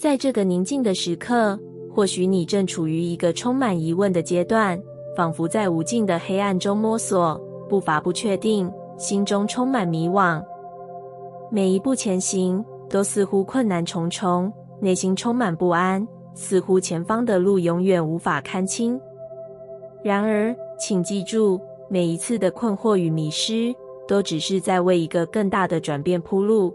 在这个宁静的时刻，或许你正处于一个充满疑问的阶段，仿佛在无尽的黑暗中摸索，步伐不确定，心中充满迷惘。每一步前行都似乎困难重重，内心充满不安，似乎前方的路永远无法看清。然而，请记住，每一次的困惑与迷失，都只是在为一个更大的转变铺路。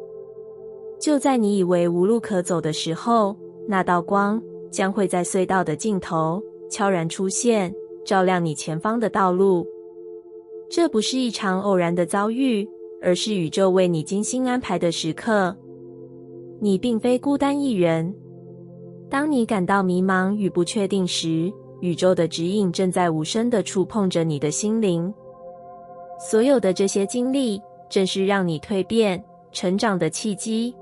就在你以为无路可走的时候，那道光将会在隧道的尽头悄然出现，照亮你前方的道路。这不是一场偶然的遭遇，而是宇宙为你精心安排的时刻。你并非孤单一人。当你感到迷茫与不确定时，宇宙的指引正在无声地触碰着你的心灵。所有的这些经历，正是让你蜕变、成长的契机。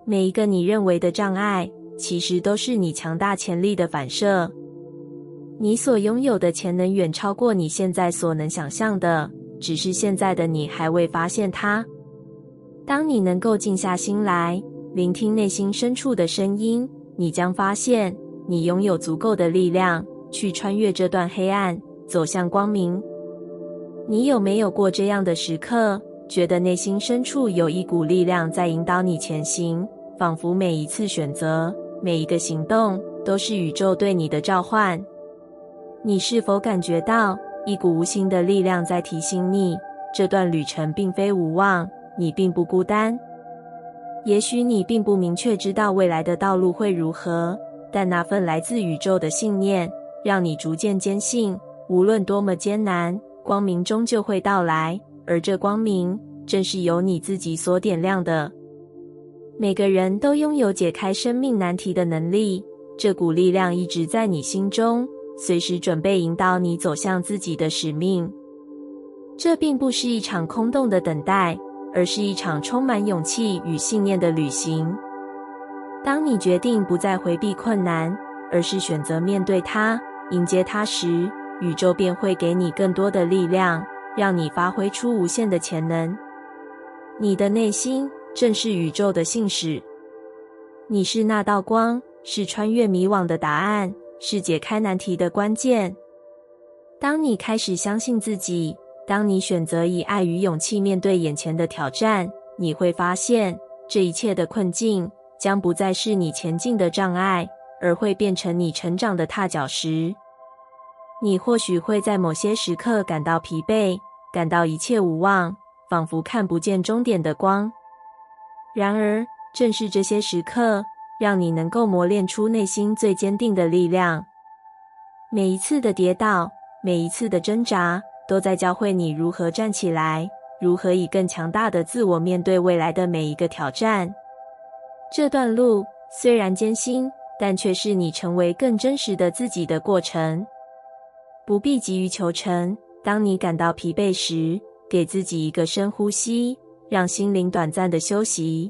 每一个你认为的障碍，其实都是你强大潜力的反射。你所拥有的潜能远超过你现在所能想象的，只是现在的你还未发现它。当你能够静下心来，聆听内心深处的声音，你将发现，你拥有足够的力量，去穿越这段黑暗，走向光明。你有没有过这样的时刻，觉得内心深处有一股力量在引导你前行，仿佛每一次选择，每一个行动，都是宇宙对你的召唤？你是否感觉到一股无形的力量在提醒你，这段旅程并非无望，你并不孤单？也许你并不明确知道未来的道路会如何，但那份来自宇宙的信念，让你逐渐坚信，无论多么艰难，光明终究会到来，而这光明，正是由你自己所点亮的。每个人都拥有解开生命难题的能力，这股力量一直在你心中，随时准备引导你走向自己的使命。这并不是一场空洞的等待，而是一场充满勇气与信念的旅行。当你决定不再回避困难，而是选择面对它，迎接它时，宇宙便会给你更多的力量，让你发挥出无限的潜能。你的内心正是宇宙的信使。你是那道光，是穿越迷惘的答案，是解开难题的关键。当你开始相信自己，当你选择以爱与勇气面对眼前的挑战，你会发现，这一切的困境将不再是你前进的障碍，而会变成你成长的踏脚石。你或许会在某些时刻感到疲惫，感到一切无望，仿佛看不见终点的光。然而，正是这些时刻，让你能够磨练出内心最坚定的力量。每一次的跌倒，每一次的挣扎，都在教会你如何站起来，如何以更强大的自我面对未来的每一个挑战。这段路虽然艰辛，但却是你成为更真实的自己的过程。不必急于求成，当你感到疲惫时，给自己一个深呼吸，让心灵短暂的休息。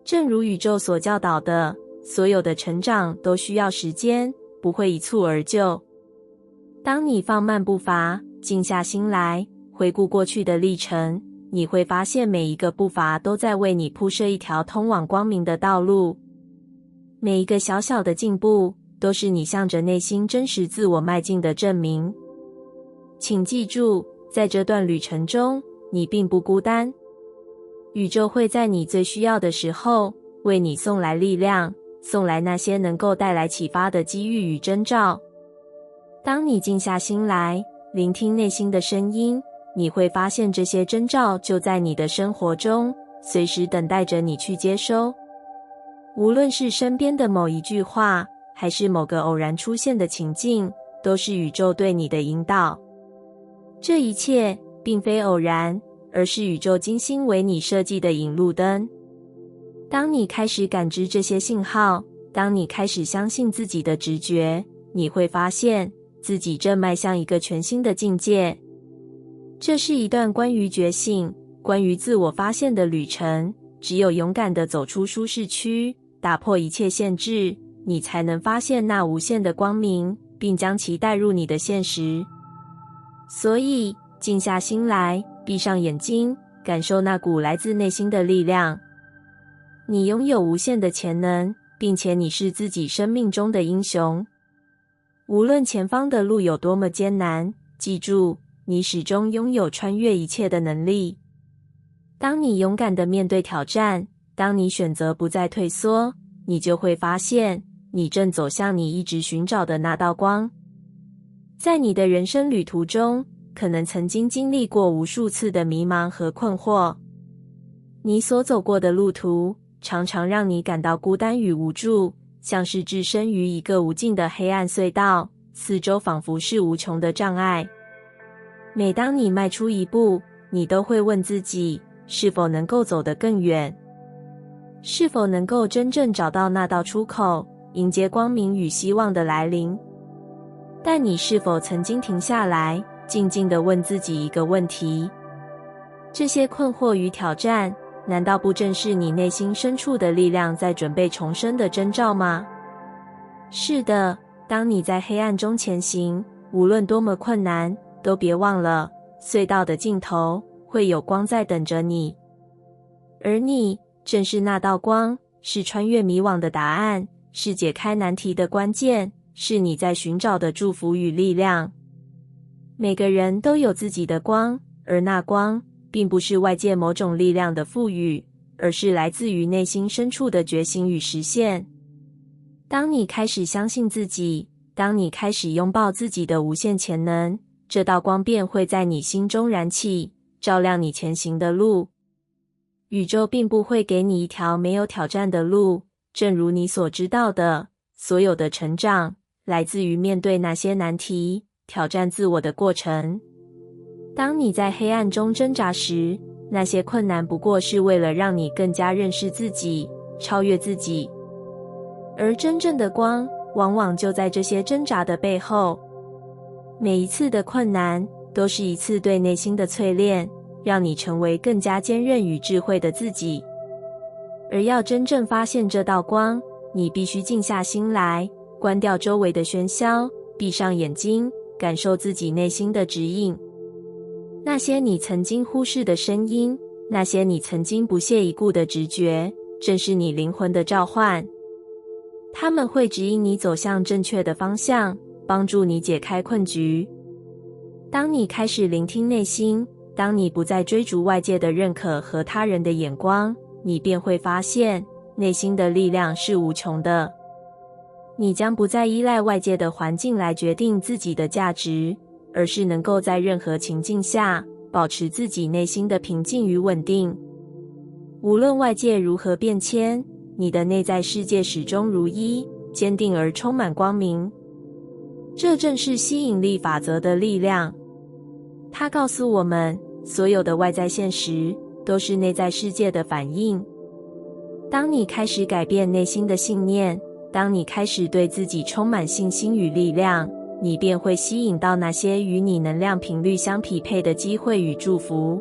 正如宇宙所教导的，所有的成长都需要时间，不会一蹴而就。当你放慢步伐，静下心来，回顾过去的历程，你会发现每一个步伐都在为你铺设一条通往光明的道路。每一个小小的进步，都是你向着内心真实自我迈进的证明。请记住，在这段旅程中，你并不孤单。宇宙会在你最需要的时候，为你送来力量，送来那些能够带来启发的机遇与征兆。当你静下心来，聆听内心的声音，你会发现这些征兆就在你的生活中，随时等待着你去接收。无论是身边的某一句话，还是某个偶然出现的情境，都是宇宙对你的引导。这一切并非偶然，而是宇宙精心为你设计的引路灯。当你开始感知这些信号，当你开始相信自己的直觉，你会发现自己正迈向一个全新的境界。这是一段关于觉醒、关于自我发现的旅程。只有勇敢地走出舒适区，打破一切限制，你才能发现那无限的光明，并将其带入你的现实。所以，静下心来，闭上眼睛，感受那股来自内心的力量。你拥有无限的潜能，并且你是自己生命中的英雄。无论前方的路有多么艰难，记住，你始终拥有穿越一切的能力。当你勇敢地面对挑战，当你选择不再退缩，你就会发现，你正走向你一直寻找的那道光。在你的人生旅途中，可能曾经经历过无数次的迷茫和困惑。你所走过的路途，常常让你感到孤单与无助，像是置身于一个无尽的黑暗隧道，四周仿佛是无穷的障碍。每当你迈出一步，你都会问自己，是否能够走得更远？是否能够真正找到那道出口，迎接光明与希望的来临？但你是否曾经停下来，静静地问自己一个问题：这些困惑与挑战，难道不正是你内心深处的力量在准备重生的征兆吗？是的，当你在黑暗中前行，无论多么困难，都别忘了，隧道的尽头会有光在等着你。而你正是那道光，是穿越迷惘的答案，是解开难题的关键，是你在寻找的祝福与力量。每个人都有自己的光，而那光并不是外界某种力量的赋予，而是来自于内心深处的觉醒与实现。当你开始相信自己，当你开始拥抱自己的无限潜能，这道光便会在你心中燃起，照亮你前行的路。宇宙并不会给你一条没有挑战的路，正如你所知道的，所有的成长来自于面对那些难题，挑战自我的过程。当你在黑暗中挣扎时，那些困难不过是为了让你更加认识自己，超越自己。而真正的光，往往就在这些挣扎的背后。每一次的困难，都是一次对内心的淬炼，让你成为更加坚韧与智慧的自己。而要真正发现这道光，你必须静下心来，关掉周围的喧嚣，闭上眼睛，感受自己内心的指引。那些你曾经忽视的声音，那些你曾经不屑一顾的直觉，正是你灵魂的召唤。它们会指引你走向正确的方向，帮助你解开困局。当你开始聆听内心，当你不再追逐外界的认可和他人的眼光，你便会发现，内心的力量是无穷的。你将不再依赖外界的环境来决定自己的价值，而是能够在任何情境下保持自己内心的平静与稳定。无论外界如何变迁，你的内在世界始终如一，坚定而充满光明。这正是吸引力法则的力量。它告诉我们，所有的外在现实都是内在世界的反应。当你开始改变内心的信念，当你开始对自己充满信心与力量，你便会吸引到那些与你能量频率相匹配的机会与祝福。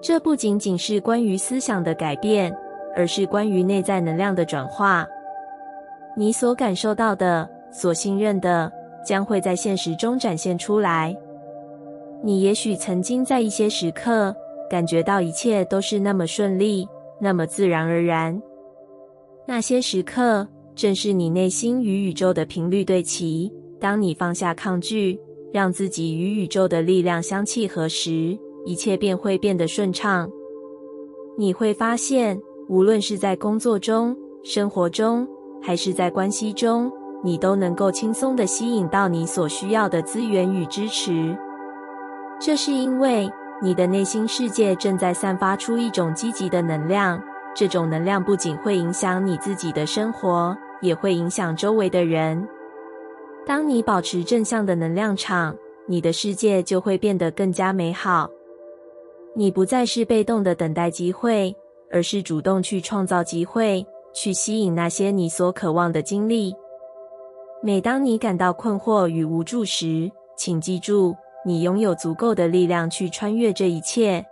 这不仅仅是关于思想的改变，而是关于内在能量的转化。你所感受到的，所信任的，将会在现实中展现出来。你也许曾经在一些时刻感觉到一切都是那么顺利，那么自然而然。那些时刻正是你内心与宇宙的频率对齐。当你放下抗拒，让自己与宇宙的力量相契合时，一切便会变得顺畅。你会发现，无论是在工作中、生活中，还是在关系中，你都能够轻松地吸引到你所需要的资源与支持。这是因为你的内心世界正在散发出一种积极的能量，这种能量不仅会影响你自己的生活，也会影响周围的人。当你保持正向的能量场，你的世界就会变得更加美好。你不再是被动的等待机会，而是主动去创造机会，去吸引那些你所渴望的经历。每当你感到困惑与无助时，请记住，你拥有足够的力量去穿越这一切。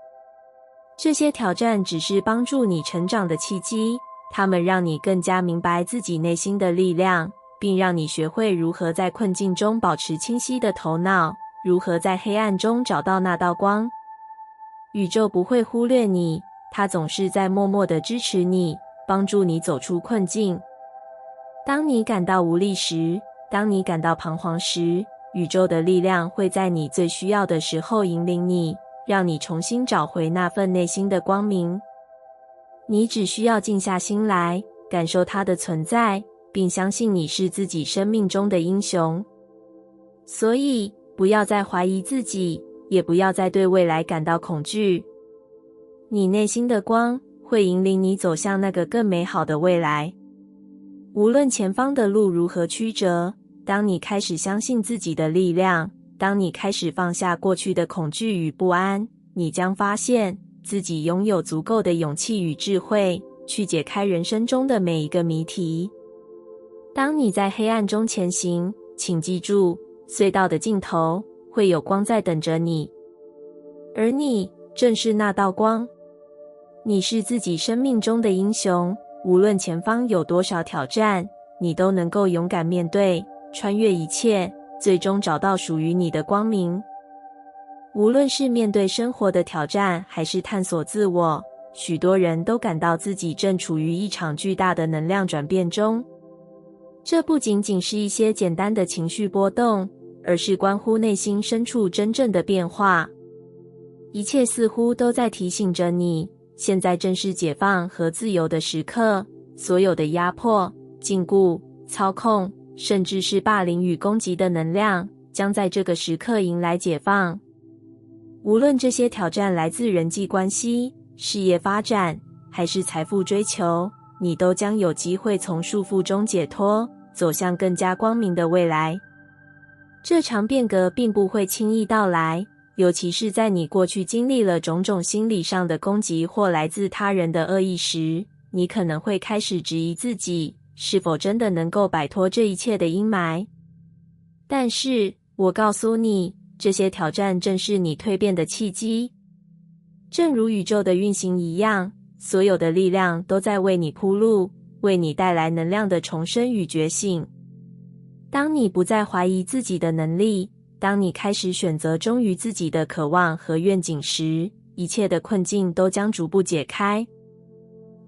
这些挑战只是帮助你成长的契机，它们让你更加明白自己内心的力量，并让你学会如何在困境中保持清晰的头脑，如何在黑暗中找到那道光。宇宙不会忽略你，它总是在默默地支持你，帮助你走出困境。当你感到无力时，当你感到彷徨时，宇宙的力量会在你最需要的时候引领你，让你重新找回那份内心的光明。你只需要静下心来，感受它的存在，并相信你是自己生命中的英雄。所以，不要再怀疑自己，也不要再对未来感到恐惧。你内心的光会引领你走向那个更美好的未来。无论前方的路如何曲折，当你开始相信自己的力量，当你开始放下过去的恐惧与不安，你将发现自己拥有足够的勇气与智慧，去解开人生中的每一个谜题。当你在黑暗中前行，请记住，隧道的尽头会有光在等着你，而你正是那道光。你是自己生命中的英雄，无论前方有多少挑战，你都能够勇敢面对，穿越一切，最终找到属于你的光明。无论是面对生活的挑战，还是探索自我，许多人都感到自己正处于一场巨大的能量转变中。这不仅仅是一些简单的情绪波动，而是关乎内心深处真正的变化。一切似乎都在提醒着你，现在正是解放和自由的时刻，所有的压迫、禁锢、操控，甚至是霸凌与攻击的能量，将在这个时刻迎来解放。无论这些挑战来自人际关系、事业发展，还是财富追求，你都将有机会从束缚中解脱，走向更加光明的未来。这场变革并不会轻易到来，尤其是在你过去经历了种种心理上的攻击或来自他人的恶意时，你可能会开始质疑自己是否真的能够摆脱这一切的阴霾。但是，我告诉你，这些挑战正是你蜕变的契机。正如宇宙的运行一样，所有的力量都在为你铺路，为你带来能量的重生与觉醒。当你不再怀疑自己的能力，当你开始选择忠于自己的渴望和愿景时，一切的困境都将逐步解开。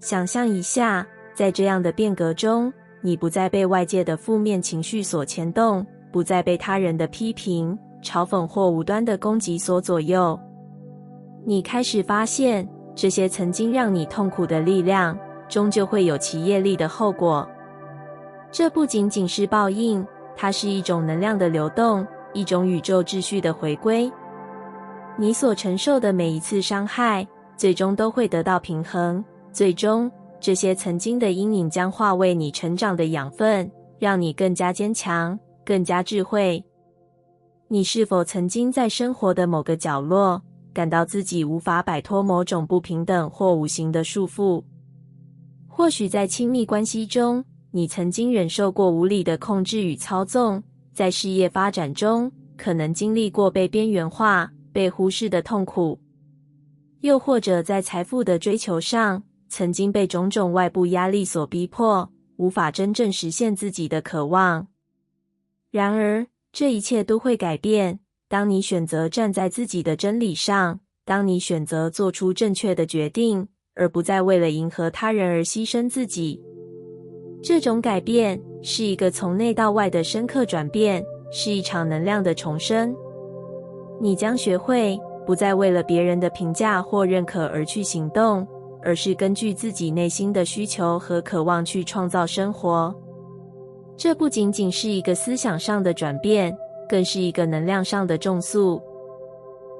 想象一下，在这样的变革中，你不再被外界的负面情绪所牵动，不再被他人的批评、嘲讽或无端的攻击所左右。你开始发现，这些曾经让你痛苦的力量，终究会有其业力的后果。这不仅仅是报应，它是一种能量的流动，一种宇宙秩序的回归。你所承受的每一次伤害，最终都会得到平衡，最终，这些曾经的阴影将化为你成长的养分，让你更加坚强，更加智慧。你是否曾经在生活的某个角落，感到自己无法摆脱某种不平等或无形的束缚？或许在亲密关系中，你曾经忍受过无理的控制与操纵，在事业发展中，可能经历过被边缘化、被忽视的痛苦，又或者在财富的追求上，曾经被种种外部压力所逼迫，无法真正实现自己的渴望。然而，这一切都会改变，当你选择站在自己的真理上，当你选择做出正确的决定，而不再为了迎合他人而牺牲自己。这种改变是一个从内到外的深刻转变，是一场能量的重生。你将学会不再为了别人的评价或认可而去行动，而是根据自己内心的需求和渴望去创造生活。这不仅仅是一个思想上的转变，更是一个能量上的重塑。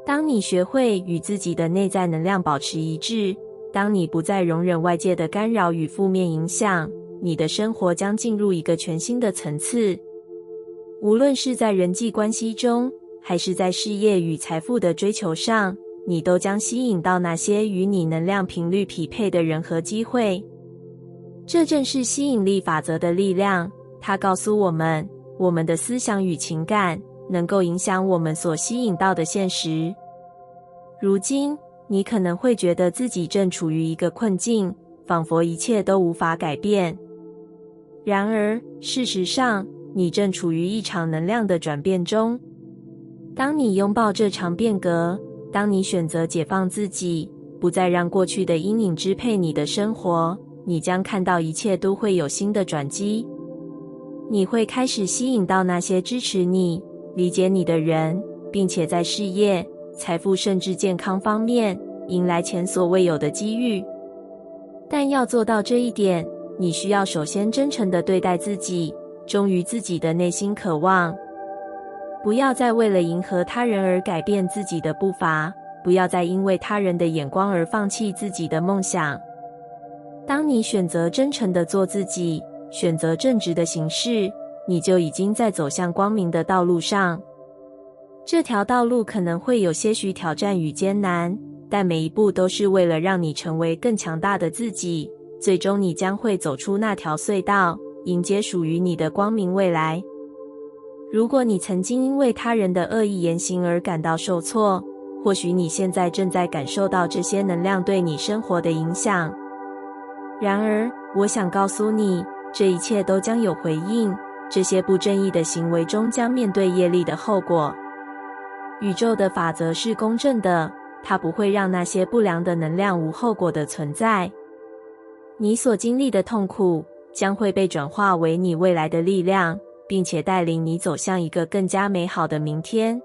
当你学会与自己的内在能量保持一致，当你不再容忍外界的干扰与负面影响，你的生活将进入一个全新的层次。无论是在人际关系中，还是在事业与财富的追求上，你都将吸引到那些与你能量频率匹配的人和机会。这正是吸引力法则的力量，它告诉我们，我们的思想与情感能够影响我们所吸引到的现实。如今，你可能会觉得自己正处于一个困境，仿佛一切都无法改变。然而，事实上，你正处于一场能量的转变中。当你拥抱这场变革，当你选择解放自己，不再让过去的阴影支配你的生活，你将看到一切都会有新的转机。你会开始吸引到那些支持你、理解你的人，并且在事业、财富甚至健康方面迎来前所未有的机遇。但要做到这一点，你需要首先真诚地对待自己，忠于自己的内心渴望。不要再为了迎合他人而改变自己的步伐，不要再因为他人的眼光而放弃自己的梦想。当你选择真诚地做自己，选择正直的行事，你就已经在走向光明的道路上。这条道路可能会有些许挑战与艰难，但每一步都是为了让你成为更强大的自己，最终你将会走出那条隧道，迎接属于你的光明未来。如果你曾经因为他人的恶意言行而感到受挫，或许你现在正在感受到这些能量对你生活的影响。然而，我想告诉你，这一切都将有回应，这些不正义的行为终将面对业力的后果。宇宙的法则是公正的，它不会让那些不良的能量无后果的存在。你所经历的痛苦将会被转化为你未来的力量，并且带领你走向一个更加美好的明天。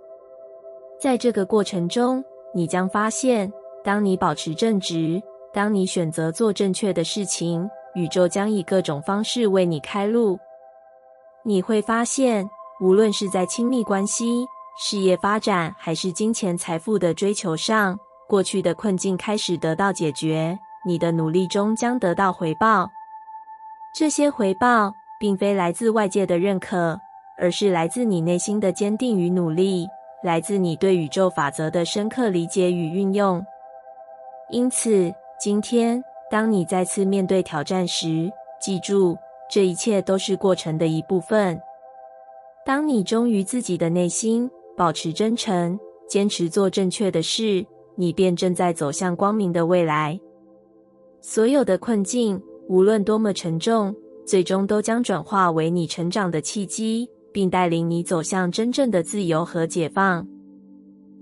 在这个过程中，你将发现，当你保持正直，当你选择做正确的事情，宇宙将以各种方式为你开路。你会发现，无论是在亲密关系、事业发展还是金钱财富的追求上，过去的困境开始得到解决，你的努力中将得到回报。这些回报并非来自外界的认可，而是来自你内心的坚定与努力，来自你对宇宙法则的深刻理解与运用。因此，今天当你再次面对挑战时，记住，这一切都是过程的一部分。当你忠于自己的内心，保持真诚，坚持做正确的事，你便正在走向光明的未来。所有的困境，无论多么沉重，最终都将转化为你成长的契机，并带领你走向真正的自由和解放。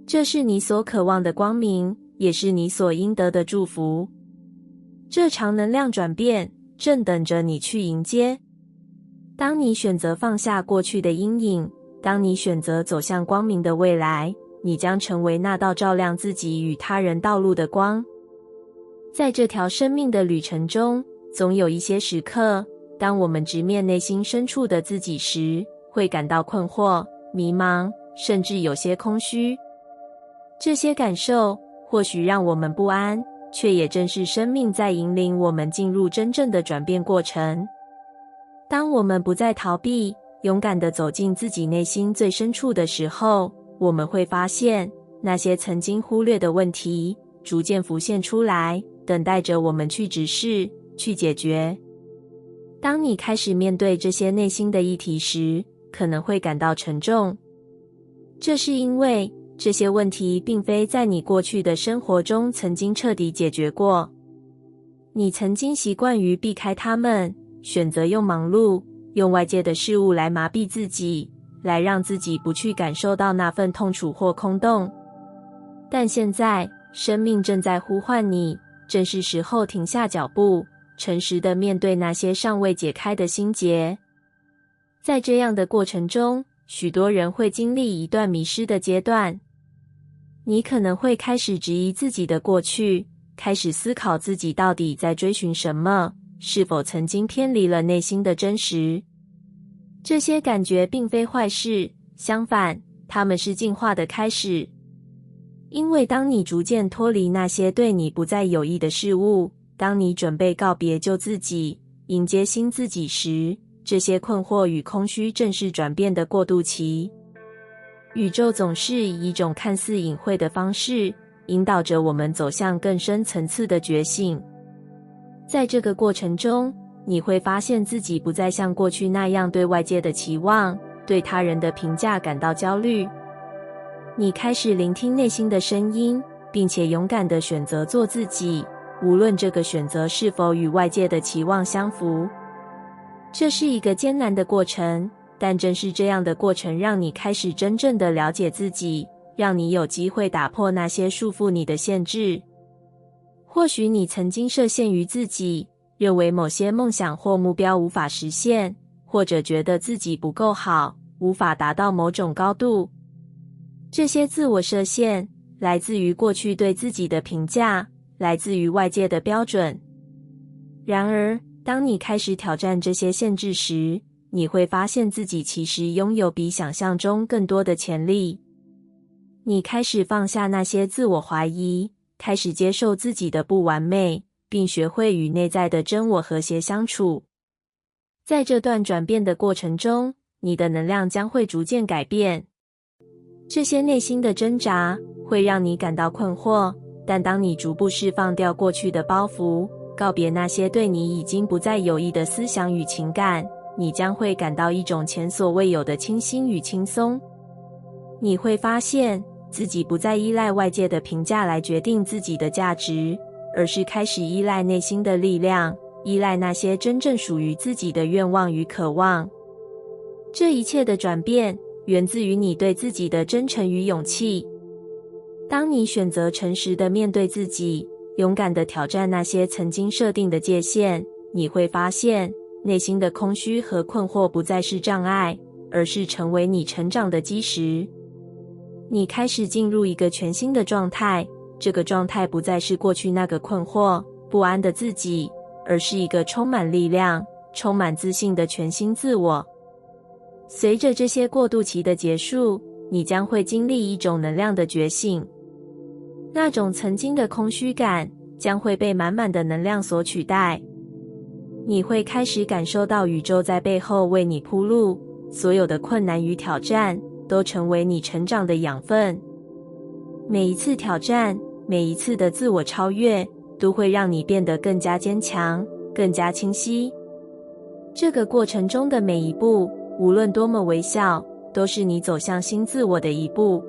这是你所渴望的光明，也是你所应得的祝福。这场能量转变正等着你去迎接。当你选择放下过去的阴影，当你选择走向光明的未来，你将成为那道照亮自己与他人道路的光。在这条生命的旅程中，总有一些时刻，当我们直面内心深处的自己时，会感到困惑、迷茫，甚至有些空虚。这些感受或许让我们不安，却也正是生命在引领我们进入真正的转变过程。当我们不再逃避，勇敢地走进自己内心最深处的时候，我们会发现，那些曾经忽略的问题逐渐浮现出来，等待着我们去直视、去解决。当你开始面对这些内心的议题时，可能会感到沉重。这是因为这些问题并非在你过去的生活中曾经彻底解决过。你曾经习惯于避开它们，选择用忙碌、用外界的事物来麻痹自己，来让自己不去感受到那份痛楚或空洞。但现在，生命正在呼唤你，正是时候停下脚步，诚实地面对那些尚未解开的心结。在这样的过程中，许多人会经历一段迷失的阶段。你可能会开始质疑自己的过去，开始思考自己到底在追寻什么，是否曾经偏离了内心的真实。这些感觉并非坏事，相反，它们是进化的开始。因为当你逐渐脱离那些对你不再有益的事物，当你准备告别旧自己，迎接新自己时，这些困惑与空虚正是转变的过渡期。宇宙总是以一种看似隐晦的方式，引导着我们走向更深层次的觉醒。在这个过程中，你会发现自己不再像过去那样对外界的期望、对他人的评价感到焦虑。你开始聆听内心的声音，并且勇敢地选择做自己，无论这个选择是否与外界的期望相符。这是一个艰难的过程，但正是这样的过程让你开始真正地了解自己，让你有机会打破那些束缚你的限制。或许你曾经设限于自己，认为某些梦想或目标无法实现，或者觉得自己不够好，无法达到某种高度。这些自我设限来自于过去对自己的评价，来自于外界的标准。然而，当你开始挑战这些限制时，你会发现自己其实拥有比想象中更多的潜力。你开始放下那些自我怀疑，开始接受自己的不完美，并学会与内在的真我和谐相处。在这段转变的过程中，你的能量将会逐渐改变。这些内心的挣扎会让你感到困惑，但当你逐步释放掉过去的包袱，告别那些对你已经不再有益的思想与情感，你将会感到一种前所未有的清新与轻松。你会发现自己不再依赖外界的评价来决定自己的价值，而是开始依赖内心的力量，依赖那些真正属于自己的愿望与渴望。这一切的转变源自于你对自己的真诚与勇气。当你选择诚实地面对自己，勇敢地挑战那些曾经设定的界限，你会发现内心的空虚和困惑不再是障碍，而是成为你成长的基石。你开始进入一个全新的状态，这个状态不再是过去那个困惑、不安的自己，而是一个充满力量、充满自信的全新自我。随着这些过渡期的结束，你将会经历一种能量的觉醒。那种曾经的空虚感将会被满满的能量所取代。你会开始感受到宇宙在背后为你铺路，所有的困难与挑战都成为你成长的养分。每一次挑战，每一次的自我超越，都会让你变得更加坚强，更加清晰。这个过程中的每一步，无论多么微小，都是你走向新自我的一步。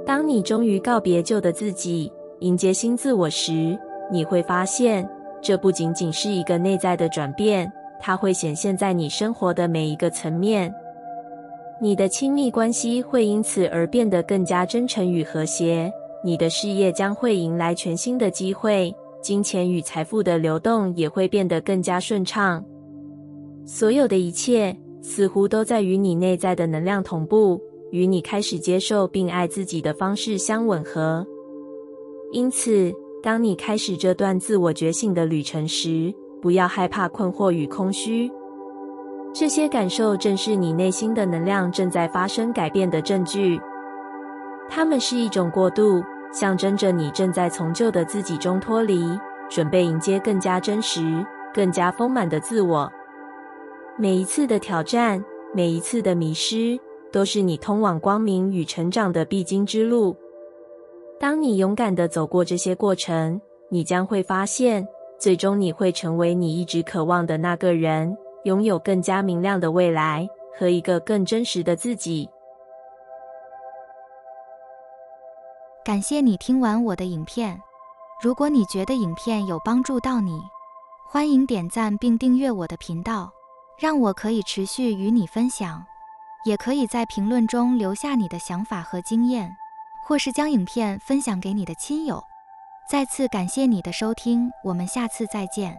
当你终于告别旧的自己，迎接新自我时，你会发现，这不仅仅是一个内在的转变，它会显现在你生活的每一个层面。你的亲密关系会因此而变得更加真诚与和谐，你的事业将会迎来全新的机会，金钱与财富的流动也会变得更加顺畅。所有的一切似乎都在与你内在的能量同步，与你开始接受并爱自己的方式相吻合。因此，当你开始这段自我觉醒的旅程时，不要害怕困惑与空虚。这些感受正是你内心的能量正在发生改变的证据。它们是一种过渡，象征着你正在从旧的自己中脱离，准备迎接更加真实、更加丰满的自我。每一次的挑战，每一次的迷失，都是你通往光明与成长的必经之路。当你勇敢地走过这些过程，你将会发现，最终你会成为你一直渴望的那个人，拥有更加明亮的未来和一个更真实的自己。感谢你听完我的影片。如果你觉得影片有帮助到你，欢迎点赞并订阅我的频道，让我可以持续与你分享。也可以在评论中留下你的想法和经验，或是将影片分享给你的亲友。再次感谢你的收听，我们下次再见。